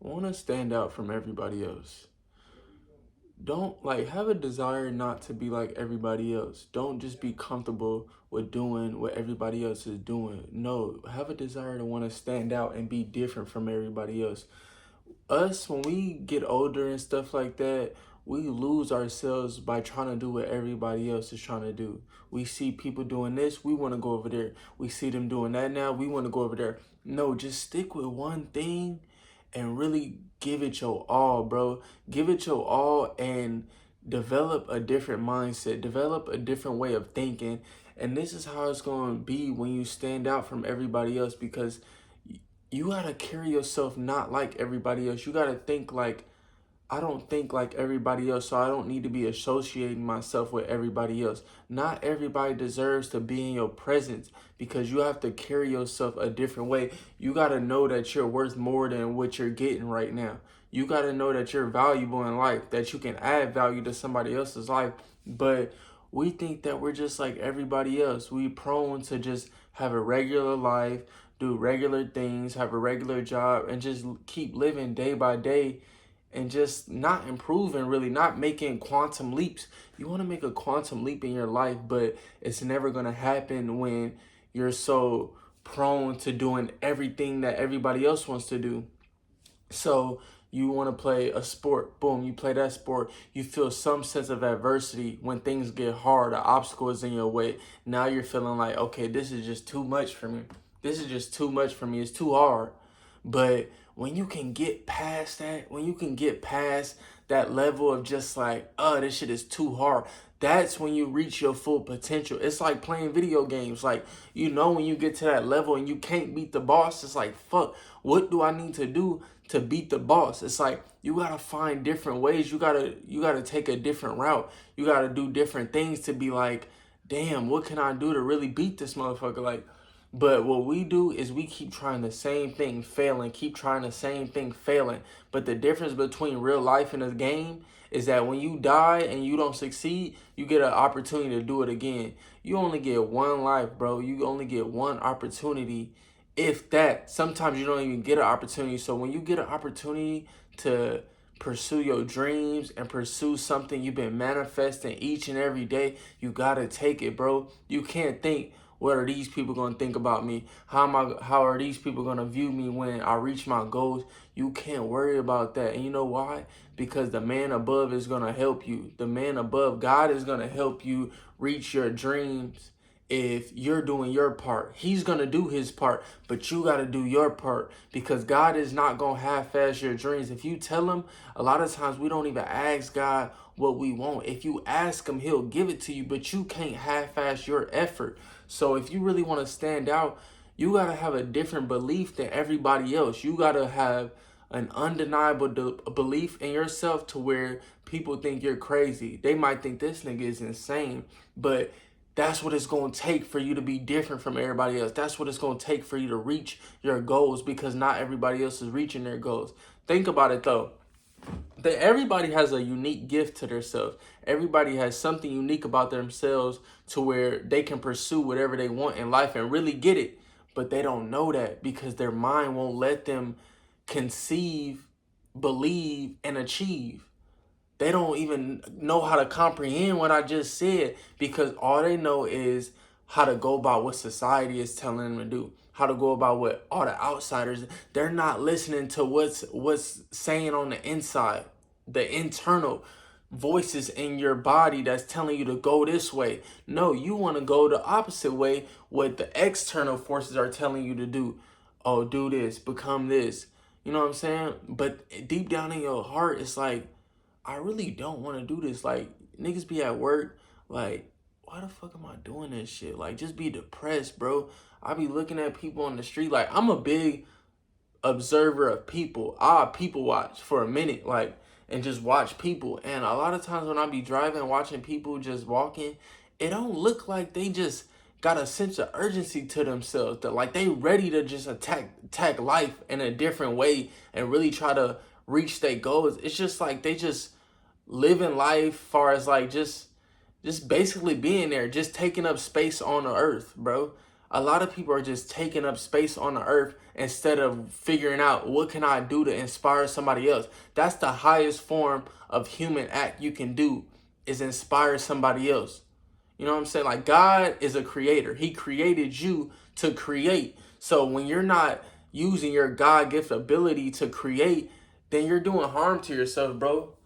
want to stand out from everybody else. Don't like have a desire not to be like everybody else. Don't just be comfortable with doing what everybody else is doing. No, have a desire to want to stand out and be different from everybody else. Us, when we get older and stuff like that, we lose ourselves by trying to do what everybody else is trying to do. We see people doing this, we want to go over there. We see them doing that now, we want to go over there. No, just stick with one thing and really give it your all, bro. Give it your all and develop a different mindset, develop a different way of thinking. And this is how it's going to be when you stand out from everybody else, because you got to carry yourself not like everybody else. You got to think like, I don't think like everybody else, so I don't need to be associating myself with everybody else. Not everybody deserves to be in your presence, because you have to carry yourself a different way. You got to know that you're worth more than what you're getting right now. You got to know that you're valuable in life, that you can add value to somebody else's life. But we think that we're just like everybody else. We prone to just have a regular life, do regular things, have a regular job, and just keep living day by day and just not improving, really not making quantum leaps. You want to make a quantum leap in your life, but it's never going to happen when you're so prone to doing everything that everybody else wants to do. So you want to play a sport, boom, you play that sport, you feel some sense of adversity when things get hard, an obstacle is in your way. Now you're feeling like, okay, this is just too much for me. This is just too much for me. It's too hard. But when you can get past that, when you can get past that level of just like, oh, this shit is too hard, that's when you reach your full potential. It's like playing video games. Like, when you get to that level and you can't beat the boss, it's like, fuck, what do I need to do to beat the boss? It's like, you gotta find different ways. You gotta take a different route. You gotta do different things to be like, damn, what can I do to really beat this motherfucker? Like, but what we do is we keep trying the same thing, failing, keep trying the same thing, failing. But the difference between real life and a game is that when you die and you don't succeed, you get an opportunity to do it again. You only get one life, bro. You only get one opportunity, if that. Sometimes you don't even get an opportunity. So when you get an opportunity to pursue your dreams and pursue something you've been manifesting each and every day, you gotta take it, bro. You can't think, what are these people gonna think about me? How are these people gonna view me when I reach my goals? You can't worry about that. And you know why? Because the man above is gonna help you. The man above, God, is gonna help you reach your dreams if you're doing your part. He's gonna do his part, but you gotta do your part, because God is not gonna half-ass your dreams. If you tell him, a lot of times we don't even ask God what we want. If you ask him, he'll give it to you, but you can't half-ass your effort. So if you really want to stand out, you gotta have a different belief than everybody else. You gotta have an undeniable belief in yourself to where people think you're crazy. They might think this nigga is insane, but that's what it's going to take for you to be different from everybody else. That's what it's going to take for you to reach your goals, because not everybody else is reaching their goals. Think about it though. That everybody has a unique gift to themselves. Everybody has something unique about themselves to where they can pursue whatever they want in life and really get it. But they don't know that because their mind won't let them conceive, believe, and achieve. They don't even know how to comprehend what I just said, because all they know is how to go about what society is telling them to do, how to go about what all the outsiders. They're not listening to what's saying on the inside, the internal voices in your body that's telling you to go this way. No, you want to go the opposite way, what the external forces are telling you to do. Oh, do this, become this. You know what I'm saying? But deep down in your heart, it's like, I really don't want to do this. Like, niggas be at work, like, why the fuck am I doing this shit? Like, just be depressed, bro. I be looking at people on the street. Like, I'm a big observer of people. I people watch for a minute, like, and just watch people. And a lot of times when I be driving, watching people just walking, it don't look like they just got a sense of urgency to themselves. That like they ready to just attack life in a different way and really try to reach their goals. It's just like they just living life far as like just basically being there, just taking up space on the earth, bro. A lot of people are just taking up space on the earth instead of figuring out what can I do to inspire somebody else. That's the highest form of human act you can do, is inspire somebody else. You know what I'm saying? Like, God is a creator. He created you to create. So when you're not using your God gift ability to create, then you're doing harm to yourself, bro.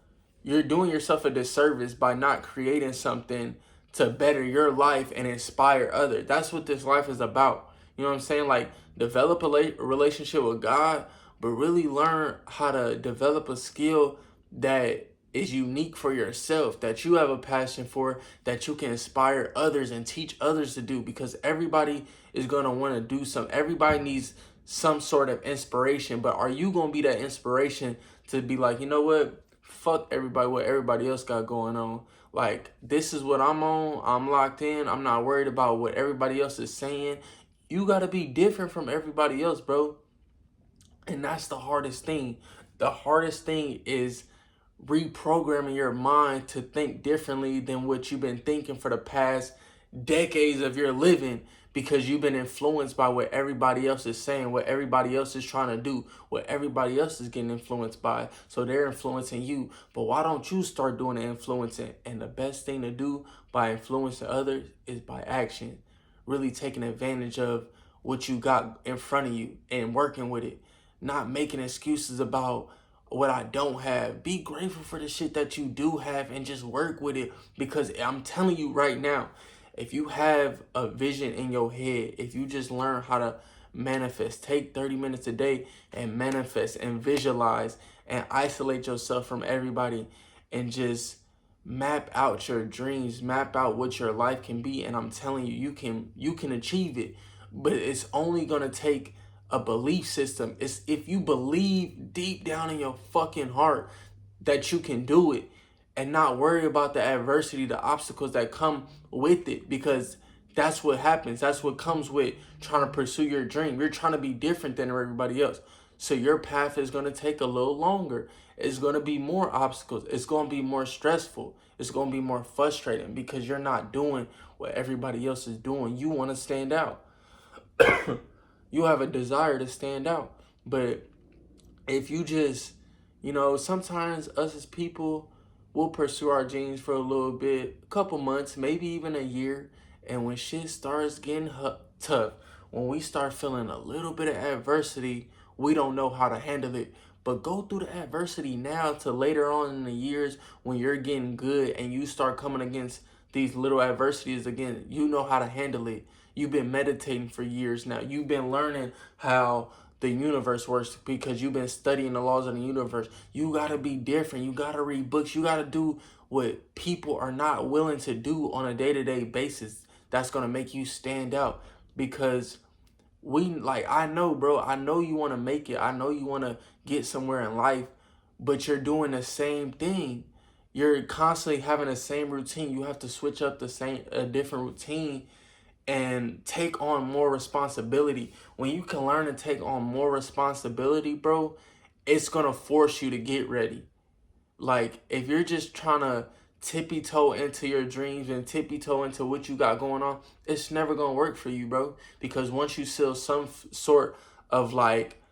You're doing yourself a disservice by not creating something to better your life and inspire others. That's what this life is about. You know what I'm saying? Like, develop a relationship with God, but really learn how to develop a skill that is unique for yourself, that you have a passion for, that you can inspire others and teach others to do, because everybody is going to want to do something. Everybody needs some sort of inspiration, but are you going to be that inspiration to be like, you know what? Fuck everybody, what everybody else got going on. Like, this is what I'm on. I'm locked in. I'm not worried about what everybody else is saying. You got to be different from everybody else, bro. And that's the hardest thing. The hardest thing is reprogramming your mind to think differently than what you've been thinking for the past decades of your living, because you've been influenced by what everybody else is saying, what everybody else is trying to do, what everybody else is getting influenced by. So they're influencing you. But why don't you start doing the influencing? And the best thing to do by influencing others is by action. Really taking advantage of what you got in front of you and working with it. Not making excuses about what I don't have. Be grateful for the shit that you do have and just work with it. Because I'm telling you right now, if you have a vision in your head, if you just learn how to manifest, take 30 minutes a day and manifest and visualize and isolate yourself from everybody and just map out your dreams, map out what your life can be, and I'm telling you, you can achieve it. But it's only going to take a belief system. It's if you believe deep down in your fucking heart that you can do it, and not worry about the adversity, the obstacles that come with it, because that's what happens. That's what comes with trying to pursue your dream. You're trying to be different than everybody else. So your path is going to take a little longer. It's going to be more obstacles. It's going to be more stressful. It's going to be more frustrating because you're not doing what everybody else is doing. You want to stand out. You have a desire to stand out. But if you just, sometimes us as people, we'll pursue our dreams for a little bit, a couple months, maybe even a year. And when shit starts getting tough, when we start feeling a little bit of adversity, we don't know how to handle it. But go through the adversity now to later on in the years when you're getting good and you start coming against these little adversities again. You know how to handle it. You've been meditating for years now. You've been learning how the universe works because you've been studying the laws of the universe. You got to be different. You got to read books. You got to do what people are not willing to do on a day-to-day basis. That's going to make you stand out, because I know, bro, I know you want to make it. I know you want to get somewhere in life, but you're doing the same thing. You're constantly having the same routine. You have to switch up a different routine and take on more responsibility. When you can learn to take on more responsibility, bro, it's going to force you to get ready. Like, if you're just trying to tippy toe into your dreams and tippy toe into what you got going on, it's never going to work for you, bro. Because once you feel some sort of like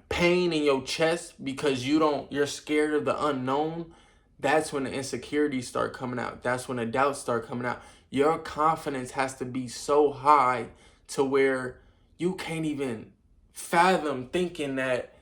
pain in your chest because you're scared of the unknown, that's when the insecurities start coming out. That's when the doubts start coming out. Your confidence has to be so high to where you can't even fathom thinking that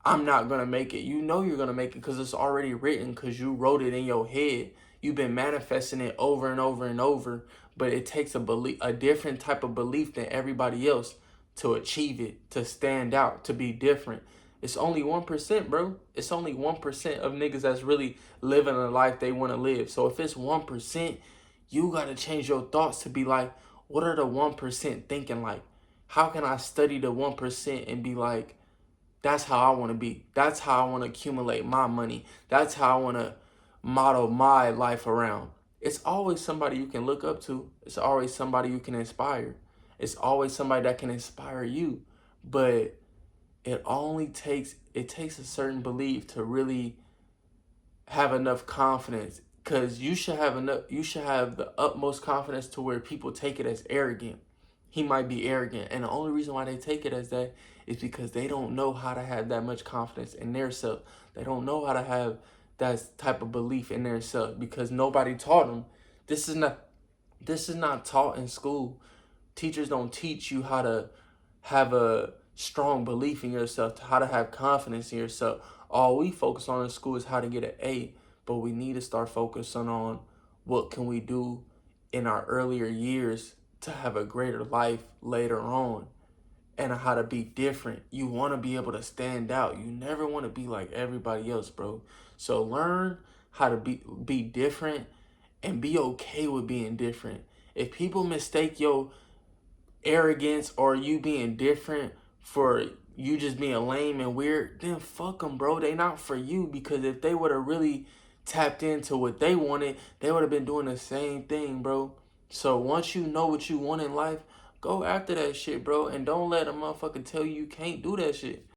I'm not going to make it. You know you're going to make it because it's already written, because you wrote it in your head. You've been manifesting it over and over and over, but it takes a different type of belief than everybody else to achieve it, to stand out, to be different. It's only 1%, bro. It's only 1% of niggas that's really living a life they want to live. So if it's 1%, you got to change your thoughts to be like, what are the 1% thinking like? How can I study the 1% and be like, that's how I want to be. That's how I want to accumulate my money. That's how I want to model my life around. It's always somebody you can look up to. It's always somebody you can inspire. It's always somebody that can inspire you. But it takes a certain belief to really have enough confidence, because you should have the utmost confidence to where people take it as arrogant. he might be arrogant. And the only reason why they take it as that is because they don't know how to have that much confidence in their self. They don't know how to have that type of belief in their self because nobody taught them. This is not taught in school. Teachers don't teach you how to have a strong belief in yourself, how to have confidence in yourself. All we focus on in school is how to get an A, but we need to start focusing on what can we do in our earlier years to have a greater life later on and how to be different. You want to be able to stand out. You never want to be like everybody else, bro. So learn how to be different and be okay with being different. If people mistake your arrogance or you being different for you just being lame and weird, then fuck them, bro. They not for you, because if they would have really tapped into what they wanted, they would have been doing the same thing, bro. So once you know what you want in life, go after that shit, bro, and don't let a motherfucker tell you you can't do that shit.